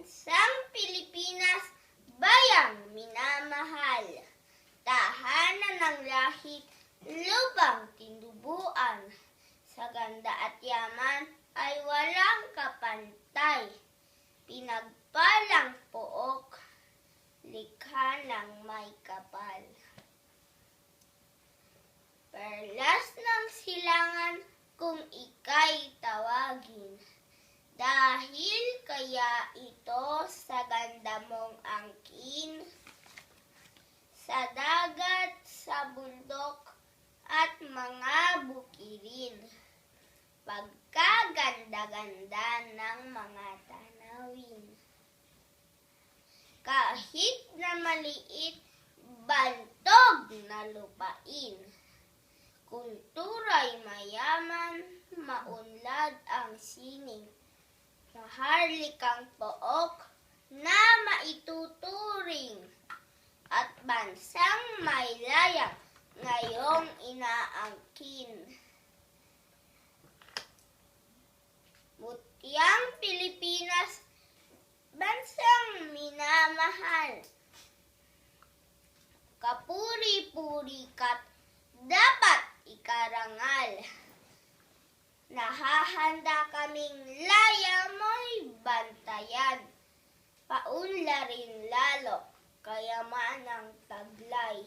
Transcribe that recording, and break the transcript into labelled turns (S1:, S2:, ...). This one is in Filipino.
S1: Bansang Pilipinas, bayang minamahal, tahanan ng lahit, lubang tinubuan, sa ganda at yaman ay walang kapantay, pinagpalang pook, likha ng may kapal. Perlas ng silangan kung ika'y tawagin, dahil kaya ito sa ganda mong angkin, sa dagat, sa bundok, at mga bukirin, pagkaganda-ganda ng mga tanawin. Kahit na maliit, bantog na lupain, kung turay mayaman, maunlad ang sining, maharlikang pook na maituturing, at bansang may layang ngayong inaangkin. Mutyang Pilipinas, bansang minamahal, kapuri-puri ka't dapat ikarangal. Nahahanda kaming laya mo'y bantayan, paunlarin lalo kayamanang taglay.